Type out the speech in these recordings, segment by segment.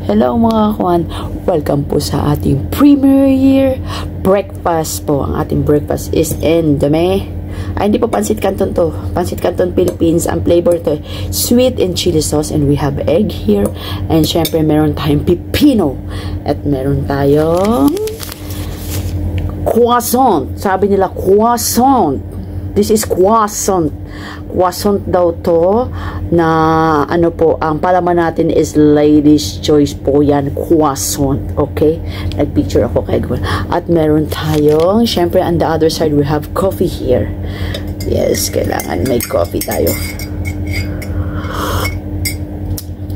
Hello mga kawan, welcome po sa ating premiere breakfast po. Ang ating breakfast is Indomie. Ay, hindi po pansit canton to. Pansit canton Philippines. Ang flavor to sweet and chili sauce, and we have egg here. And syempre meron tayong pipino. At meron tayong croissant. Sabi nila croissant. This is croissant. Croissant daw to na ano po, ang palaman natin is ladies choice po yan, croissant. Okay? Nagpicture ako kay Gwen. At meron tayong, syempre on the other side we have coffee here. Yes, kailangan may coffee tayo.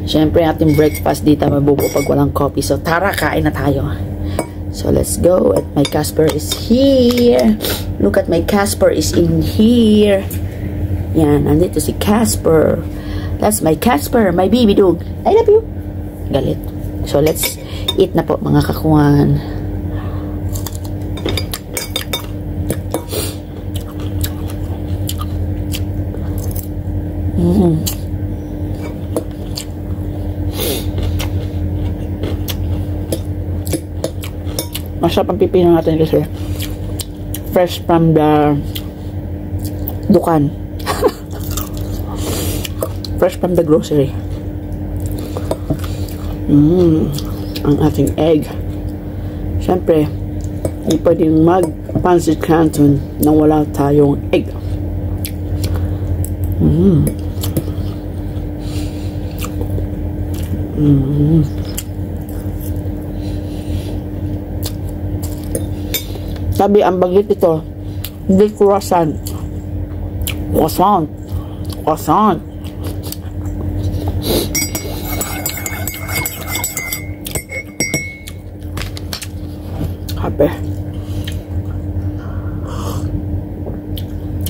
Syempre ating breakfast dito mabubuo pag walang coffee. So tara, kain na tayo. So let's go. At my Casper is here. Look at my Casper is in here. Yan, nandito si Casper. That's my Casper, my baby dog. I love you. Galit. So let's eat na po mga kakuan. Masarap ang pipino natin kasi fresh from the dukan. Fresh from the grocery. Ang ating egg. Siyempre, hindi pwedeng mag-pancit canton nang wala tayong egg. Sabi, ang bagit ito, hindi croissant. Croissant. Croissant. Kape.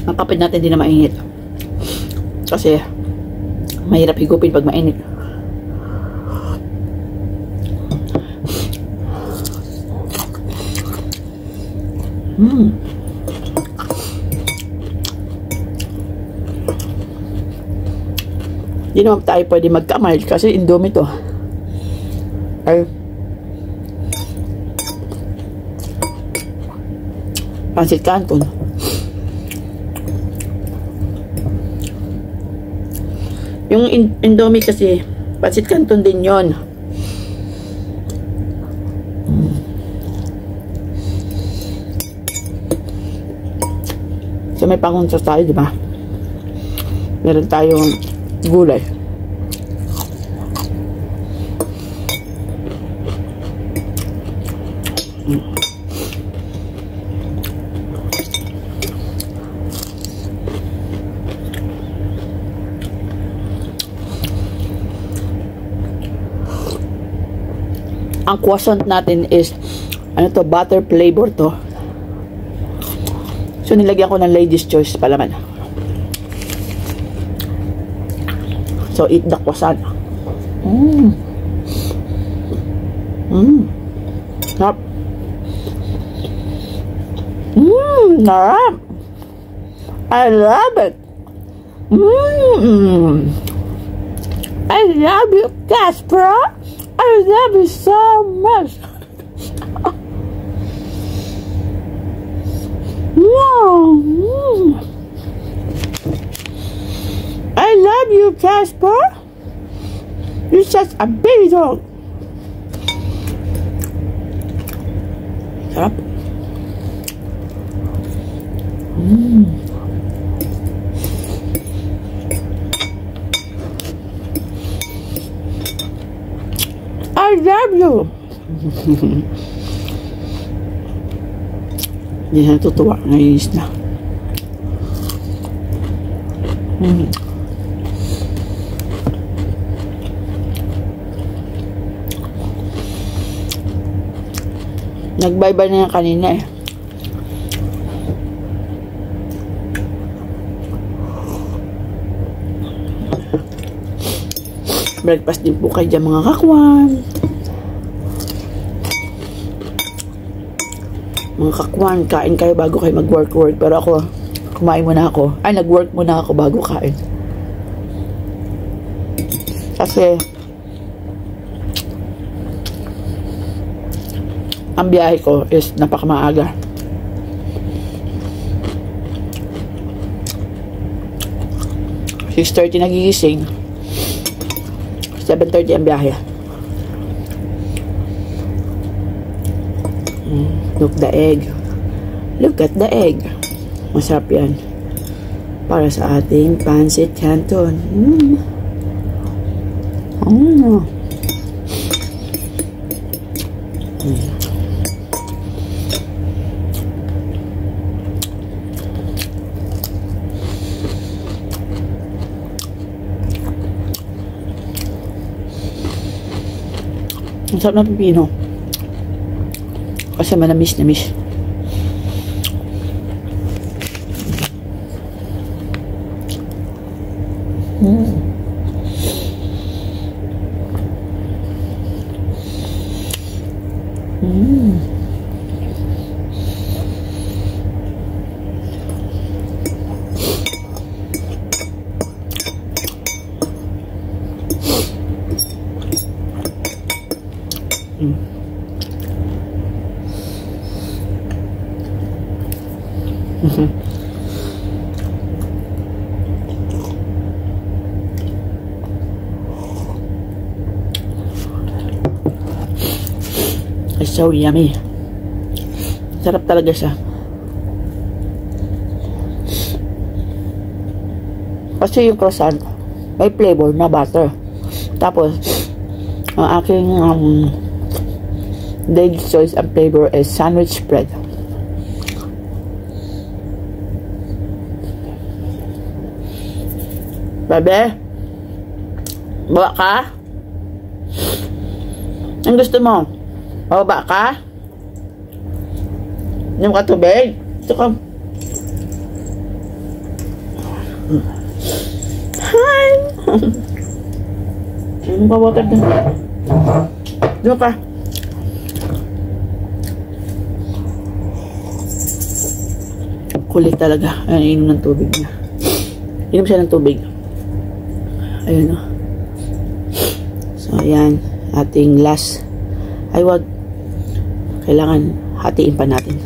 Ang kape natin hindi na mainit. Kasi, mahirap higupin pag mainit. Hindi naman tayo pwede magkamay kasi Indomie to. Ay pancit canton. Yung Indomie kasi pancit canton din yon. So may panguntas tayo, di ba? Meron tayong gulay. Ang croissant natin is ano to, butter flavor to. So nilagyan ko ng ladies choice palaman. So eat the croissant. Sarap. Sarap. I love it. I love you, Casper. I love you so much. I love you, Casper. You're such a baby dog. Sarap. I love you. Hindi na natutuwa. Nainis na. Nag-bye-bye na yan kanina eh. Breakfast din po kayo dyan mga kakwan. Mga kakwan, kain kayo bago kayo mag-work. Pero ako, kumain muna ako. Ay, nag-work muna ako bago kain. Kasi ang biyahe ko is napakamaaga. (6:30) nagigising, 7:30 ang biyahe. Look the egg. Look at the egg. Masarap yan. Para sa ating pancit canton. Ang sarap na pipino. Kasi manamis na miss. It's so yummy. Sarap talaga siya. Kasi yung croissant may flavor na butter. Tapos ang aking daily choice and flavor is sandwich bread. Bebe, bawa ka? Ang gusto mo? Bababa ka? Inom ka tubig? Ito ka. Hi! Bawater din. Ito ka. Kulit talaga. Ayan, inom ng tubig niya. Inom siya ng tubig. Ayun o. So, ayan. Ating last. Ay, wag. Kailangan hatiin pa natin.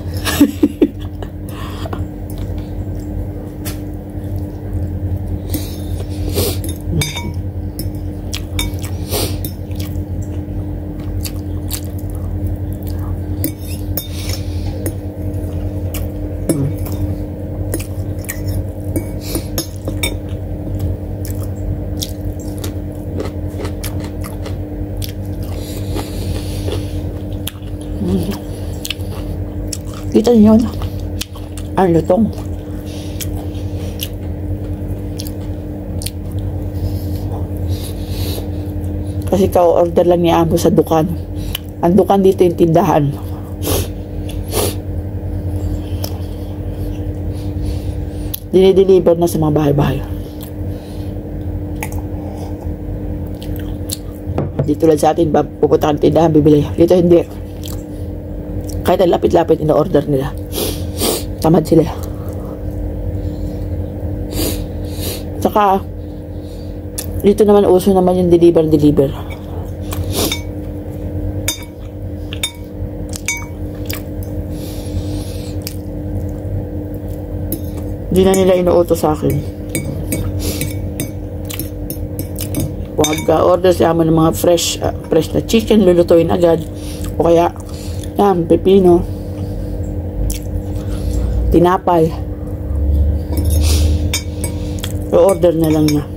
Kita niyo na ang lutong. Kasi ka-order lang ni Amo sa dukan. Ang dukan dito yung tindahan. Dinideliver na sa mga bahay-bahay. Dito lang sa atin, pupunta ka ng tindahan, bibili. Dito hindi. Kahit ang lapit-lapit ina-order nila. Tamad sila. Saka, dito naman uso naman yung deliver. Hindi na nila inuuto sa akin. Pag-order siya mo ng mga fresh na chicken, lulutuin agad. O kaya, yan, pepino, tinapay, i-order na lang niya.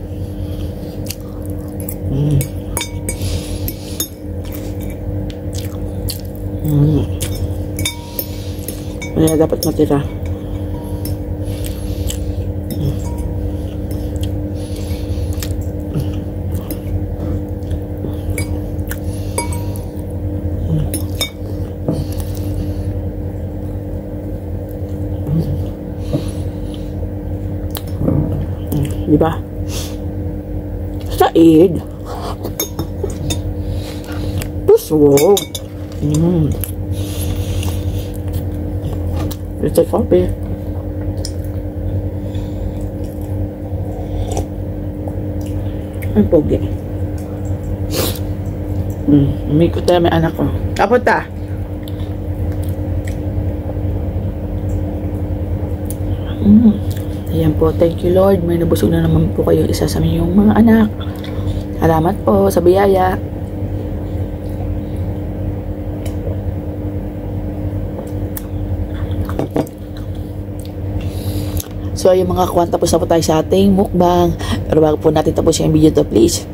Kaya dapat matira. Diba? Said. Busog. It's a coffee. Ang pogi. Umikot tayo may anak ko. Kapunta. Ayan po, thank you Lord. May nabusog na naman po kayo isa sa inyong mga anak. Salamat po sa biyaya. So, yung mga kuwan, tapos na po tayo sa ating mukbang. Pero bago po natin tapos yung video to, please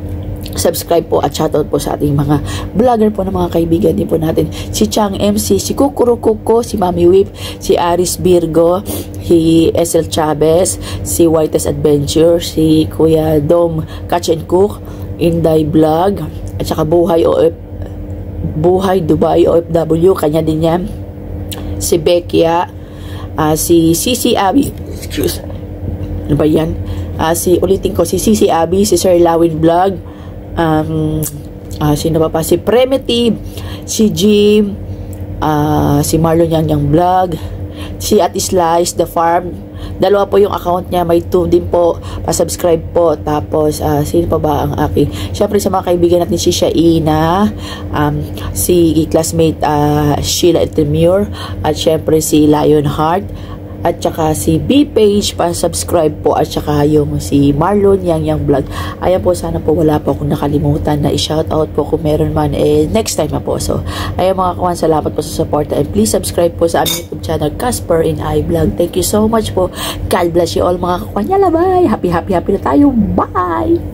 subscribe po at shoutout po sa ating mga vlogger po ng mga kaibigan din po natin. Si Chang MC, si Kukuro Kuko, si Mami Whip, si Aris Virgo, si SL Chavez, si Whitest Adventure, si Kuya Dom Catch and Cook, Inday Vlog, at saka Buhay Dubai OFW, kanya din yan. Si Bekia, si Cici Abby, excuse, ano ba yan? Ulitin ko, si Cici Abby, si Sir Lawin Vlog, sino pa? Si Primitive, si Jim, si Marlon Yang Vlog, si At Slice The Farm. Dalawa po yung account niya, may 2 din po, pa-subscribe po. Tapos sino pa ba ang aking, syempre sa mga kaibigan natin, si Shaina, si classmate Sheila Etemure, at syempre si Lionheart, at saka si B-Page, pa-subscribe po, at saka yung si Marlon Yang Vlog. Ayan po, sana po wala po akong nakalimutan na i-shoutout po kung meron man, next time na po. So, ayan mga kawan, salamat po sa support, and please subscribe po sa aming YouTube channel, Casper in I Vlog. Thank you so much po. God bless you all mga kawan. Yala, bye! Happy na tayo. Bye!